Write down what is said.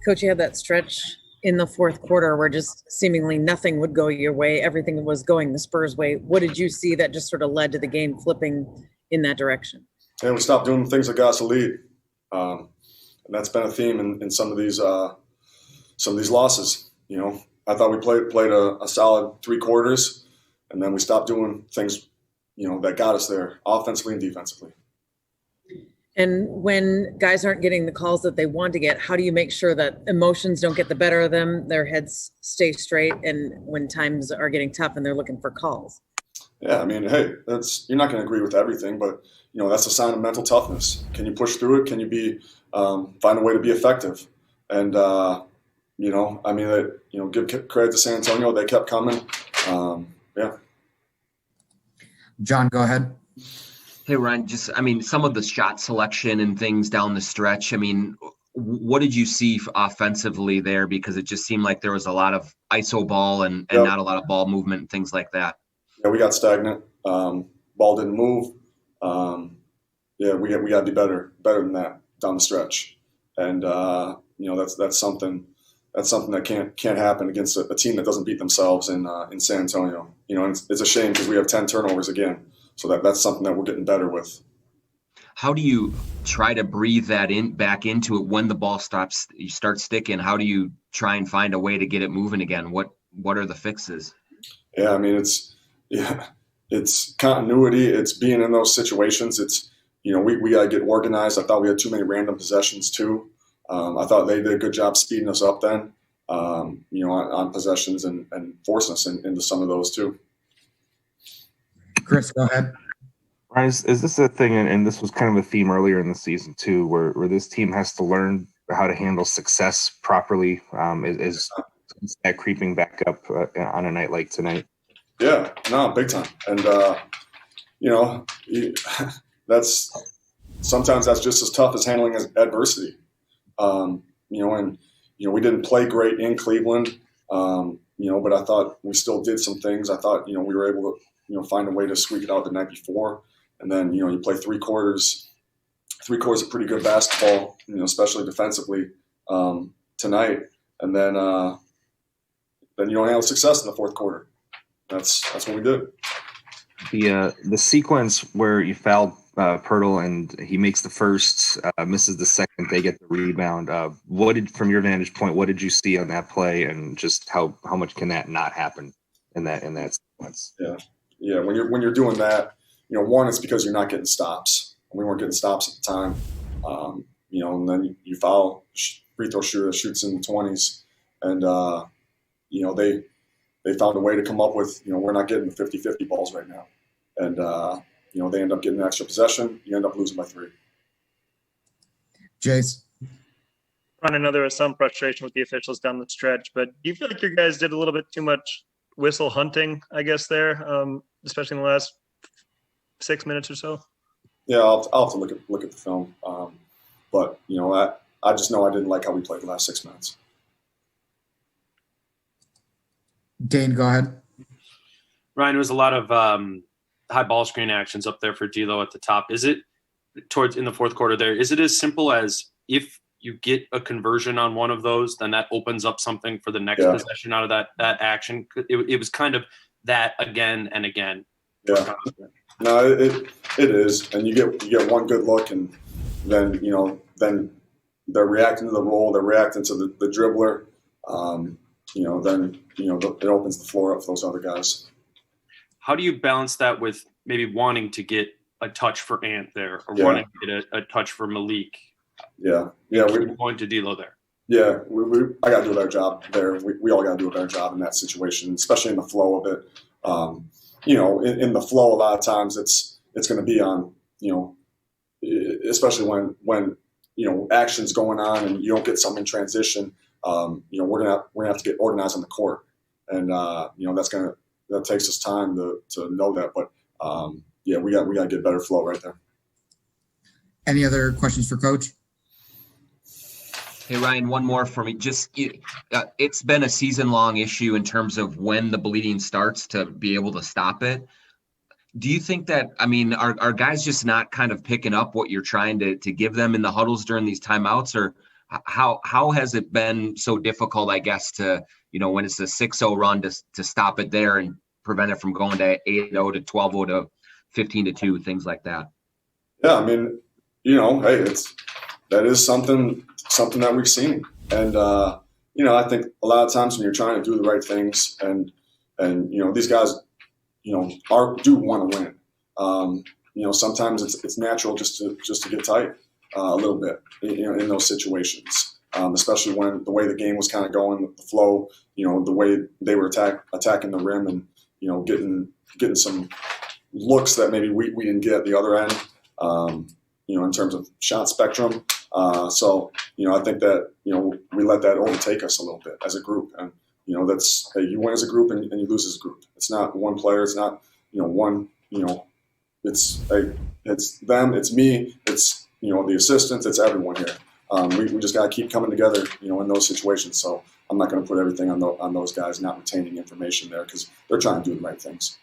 Coach, you had that stretch in the fourth quarter where just seemingly nothing would go your way. Everything was going the Spurs way. What did you see that just sort of led to the game flipping in that direction? And we stopped doing the things that got us a lead. And that's been a theme in some of these losses. You know, I thought we played a solid 3 quarters, and then we stopped doing things, you know, that got us there offensively and defensively. And when guys aren't getting the calls that they want to get, how do you make sure that emotions don't get the better of them, their heads stay straight, and when times are getting tough and they're looking for calls? Yeah, I mean, hey, you're not going to agree with everything, but you know that's a sign of mental toughness. Can you push through it? Can you find a way to be effective? And you know, I mean, give credit to San Antonio; they kept coming. Yeah. John, go ahead. Hey, Ryan, some of the shot selection and things down the stretch, what did you see offensively there? Because it just seemed like there was a lot of iso ball and not a lot of ball movement and things like that. Yeah, we got stagnant. Ball didn't move. We got to be better than that down the stretch. And, you know, that's something that can't happen against a team that doesn't beat themselves in San Antonio. You know, and it's a shame because we have 10 turnovers again. So that's something that we're getting better with. How do you try to breathe that back into it when the ball you start sticking? How do you try and find a way to get it moving again? What are the fixes? Yeah, I mean, it's continuity. It's being in those situations. It's, you know, we got to get organized. I thought we had too many random possessions too. I thought they did a good job speeding us up then, you know, on possessions and forcing us into some of those too. Chris, go ahead. Ryan, is this a thing, and this was kind of a theme earlier in the season too, where this team has to learn how to handle success properly? Is that creeping back up on a night like tonight? Yeah, no, big time. And, you know, sometimes that's just as tough as handling adversity. You know, and, you know, we didn't play great in Cleveland, you know, but I thought we still did some things. I thought, you know, we were able to, you know, find a way to squeak it out the night before. And then, you know, you play 3 quarters of pretty good basketball, you know, especially defensively tonight. And then you don't have success in the fourth quarter. That's what we did. The sequence where you fouled Pirtle and he makes the first, misses the second, they get the rebound. From your vantage point, what did you see on that play, and just how much can that not happen in that sequence? Yeah. When you're doing that, you know, one, it's because you're not getting stops. We weren't getting stops at the time. You know, and then you foul free throw shooter that shoots in the 20s, and you know they found a way to come up with, you know, we're not getting the 50-50 balls right now, and you know they end up getting an extra possession. You end up losing by 3. Jace. I know there was some frustration with the officials down the stretch, but do you feel like your guys did a little bit too much whistle hunting, I guess, there, especially in the last 6 minutes or so? Yeah, I'll have to look at the film, but you know, I just know I didn't like how we played the last 6 minutes. Dane, go ahead. Ryan, there was a lot of high ball screen actions up there for D'Lo at the top. Is it in the fourth quarter there? Is it as simple as if you get a conversion on one of those, then that opens up something for the next possession out of that action? It was kind of that again and again. Yeah. No, it is, and you get one good look, and then, you know, then they're reacting to the roll, they're reacting to the dribbler. You know, then, you know, it opens the floor up for those other guys. How do you balance that with maybe wanting to get a touch for Ant there, or wanting to get a touch for Malik? Yeah. We're going to D'Lo there. Yeah, I got to do a better job there. We all got to do a better job in that situation, especially in the flow of it. You know, in the flow, a lot of times it's going to be on, you know, especially when you know, action's going on and you don't get something in transition. You know, we're gonna have to get organized on the court, and you know, that takes us time to know that. But yeah, we got to get better flow right there. Any other questions for Coach? Hey, Ryan, one more for me. Just it's been a season-long issue in terms of when the bleeding starts to be able to stop it. Do you think that, are guys just not kind of picking up what you're trying to give them in the huddles during these timeouts, or How has it been so difficult, I guess, to, when it's a 6-0 run to stop it there and prevent it from going to 8-0 to 12-0 to 15-2, things like that? Yeah, I mean, hey, that is something that we've seen, and I think a lot of times when you're trying to do the right things, and these guys, do want to win. Sometimes it's natural just to get tight a little bit, in those situations, especially when the way the game was kind of going, the flow, the way they were attacking the rim, and getting some looks that maybe we didn't get at the other end, in terms of shot spectrum. So I think that we let that overtake us a little bit as a group, and that's, hey, you win as a group and you lose as a group. It's not one player. It's not one. It's them. It's me. It's the assistants. It's everyone here. We just got to keep coming together, in those situations. So I'm not going to put everything on those guys not retaining information there, because they're trying to do the right things.